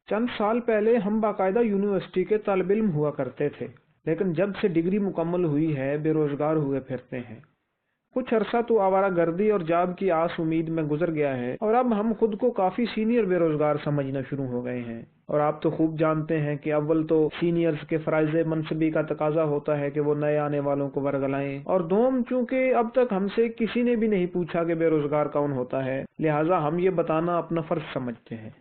चंद साल पहले हम बाकायदा यूनिवर्सिटी के तालिब इल्म हुआ करते थे, लेकिन जब से डिग्री मुकम्मल हुई है बेरोजगार हुए फिरते हैं। कुछ अरसा तो आवारा गर्दी और जॉब की आस उम्मीद में गुजर गया है और अब हम खुद को काफी सीनियर बेरोजगार समझना शुरू हो गए हैं। और आप तो खूब जानते हैं कि अव्वल तो सीनियर्स के फराइज़ मनसबी का तकाजा होता है कि वो नए आने वालों को वर्गलाएं, और दोम चूंकि अब तक हमसे किसी ने भी नहीं पूछा कि बेरोजगार कौन होता है, लिहाजा हम ये बताना अपना फर्ज समझते हैं।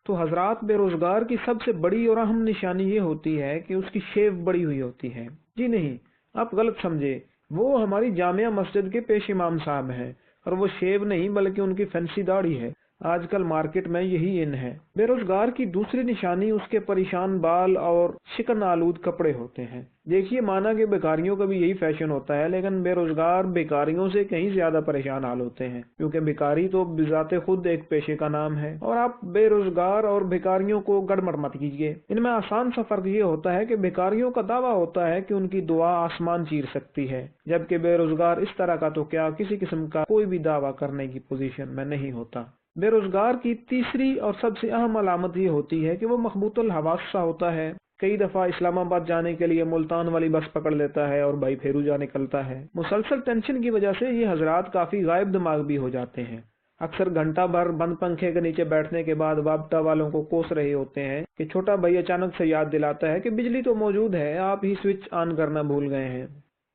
तो हजरात, बेरोजगार की सबसे बड़ी और अहम निशानी ये होती है कि उसकी शेव बड़ी हुई होती है। जी नहीं, आप गलत समझे, वो हमारी जामिया मस्जिद के पेश इमाम साहब हैं, और वो शेव नहीं बल्कि उनकी फैंसी दाढ़ी है। आजकल मार्केट में यही इन है। बेरोजगार की दूसरी निशानी उसके परेशान बाल और शिकन आलूद कपड़े होते हैं। देखिए, माना कि बेकारियों का भी यही फैशन होता है, लेकिन बेरोजगार बेकारियों से कहीं ज्यादा परेशान हाल होते हैं, क्योंकि बेकारी तो बिजाते खुद एक पेशे का नाम है। और आप बेरोजगार और बेकारियों को गड़बड़ मत कीजिए। इनमें आसान सा फर्क ये होता है कि बेकारियों का दावा होता है कि उनकी दुआ आसमान चीर सकती है, जबकि बेरोजगार इस तरह का तो क्या किसी किस्म का कोई भी दावा करने की पोजीशन में नहीं होता। बेरोजगार की तीसरी और सबसे अहम अलामत ये होती है कि वो मखबूतुल हवास सा होता है। कई दफा इस्लामाबाद जाने के लिए मुल्तान वाली बस पकड़ लेता है और भाई फेरू जा निकलता है। मुसलसल टेंशन की वजह से ये हजरात काफी गायब दिमाग भी हो जाते हैं। अक्सर घंटा भर बंद पंखे के नीचे बैठने के बाद वापटा वालों को कोस रहे होते हैं कि छोटा भाई अचानक से याद दिलाता है कि बिजली तो मौजूद है, आप ही स्विच ऑन करना भूल गए हैं।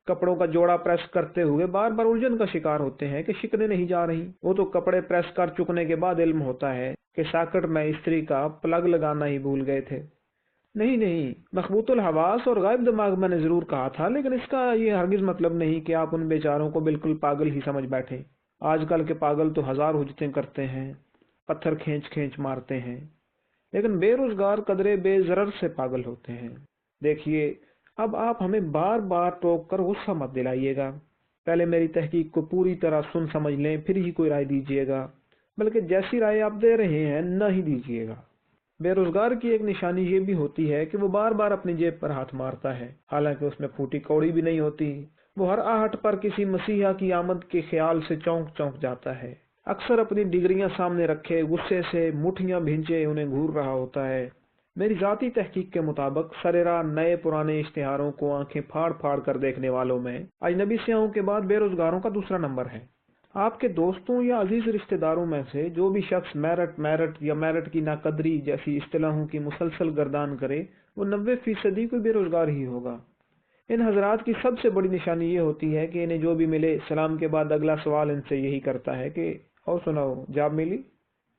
कपड़ों का जोड़ा प्रेस करते हुए बार बार उलझन का शिकार होते हैं कि शिकने नहीं जा रही। वो तो कपड़े प्रेस कर चुकने के बाद इल्म होता है कि सॉकेट में इस्त्री का प्लग लगाना ही भूल गए थे। नहीं नहीं, मखबूतुल हवास और गायब दिमाग मैंने जरूर कहा था, लेकिन इसका ये हरगिज मतलब नहीं कि आप उन बेचारों को बिल्कुल पागल ही समझ बैठे। आजकल के पागल तो हजार हुज्जतें करते हैं, पत्थर खींच खींच मारते हैं, लेकिन बेरोजगार कदरे बेजरर से पागल होते हैं। देखिए, अब आप हमें बार बार टोक कर गुस्सा मत दिलाइएगा। पहले मेरी तहकीक को पूरी तरह सुन समझ लें, फिर ही कोई राय दीजिएगा, बल्कि जैसी राय आप दे रहे हैं न ही दीजिएगा। बेरोजगार की एक निशानी ये भी होती है कि वो बार बार अपनी जेब पर हाथ मारता है, हालांकि उसमें फूटी कौड़ी भी नहीं होती। वो हर आहट पर किसी मसीहा की आमद के ख्याल से चौंक चौंक जाता है। अक्सर अपनी डिग्रियां सामने रखे गुस्से से मुठ्ठियां भींचे उन्हें घूर रहा होता है। मेरी जाती तहकीक के मुताबिक सरेरा नए पुराने इश्तिहारों को आंखें फाड़ फाड़ कर देखने वालों में अजनबी सियाहों के बाद बेरोजगारों का दूसरा नंबर है। आपके दोस्तों या अजीज रिश्तेदारों में से जो भी शख्स मेरिट मेरिट या मेरिट की नाकदरी जैसी इस्तिलाहों की मुसलसल गर्दान करे, वो 90% कोई बेरोजगार ही होगा। इन हजरात की सबसे बड़ी निशानी ये होती है कि इन्हें जो भी मिले सलाम के बाद अगला सवाल इनसे यही करता है कि और सुनाओ, जॉब मिली?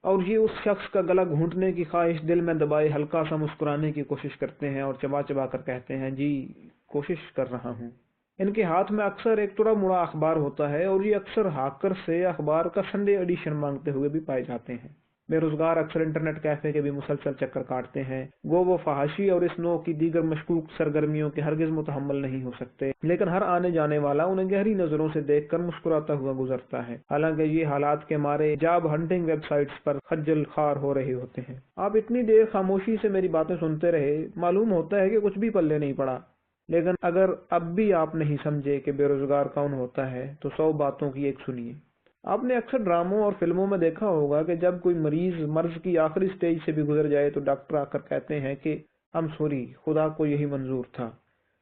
और ये उस शख्स का गला घूंटने की ख्वाहिश दिल में दबाए हल्का सा मुस्कुराने की कोशिश करते हैं और चबा चबा कर कहते हैं, जी कोशिश कर रहा हूँ। इनके हाथ में अक्सर एक टुरा मुड़ा अखबार होता है और ये अक्सर हाकर से अखबार का संडे एडिशन मांगते हुए भी पाए जाते हैं। बेरोजगार अक्सर इंटरनेट कैफे के भी मुसलसल चक्कर काटते हैं। वो फहाशी और इस नौ की दीगर मशकूक सरगर्मियों के हरगिज मुतहम्मल नहीं हो सकते, लेकिन हर आने जाने वाला उन्हें गहरी नजरों से देखकर मुस्कुराता हुआ गुजरता है। हालांकि ये हालात के मारे जॉब हंटिंग वेबसाइट्स पर खज्जल खार हो रहे होते हैं। आप इतनी देर खामोशी से मेरी बातें सुनते रहे, मालूम होता है कि कुछ भी पल्ले नहीं पड़ा। लेकिन अगर अब भी आप नहीं समझे कि बेरोजगार कौन होता है, तो 100 बातों की एक सुनिए। आपने अक्सर ड्रामों और फिल्मों में देखा होगा कि जब कोई मरीज मर्ज की आखिरी स्टेज से भी गुजर जाए तो डॉक्टर आकर कहते हैं कि हम सॉरी, खुदा को यही मंजूर था।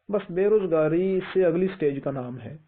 बस बेरोजगारी इससे अगली स्टेज का नाम है।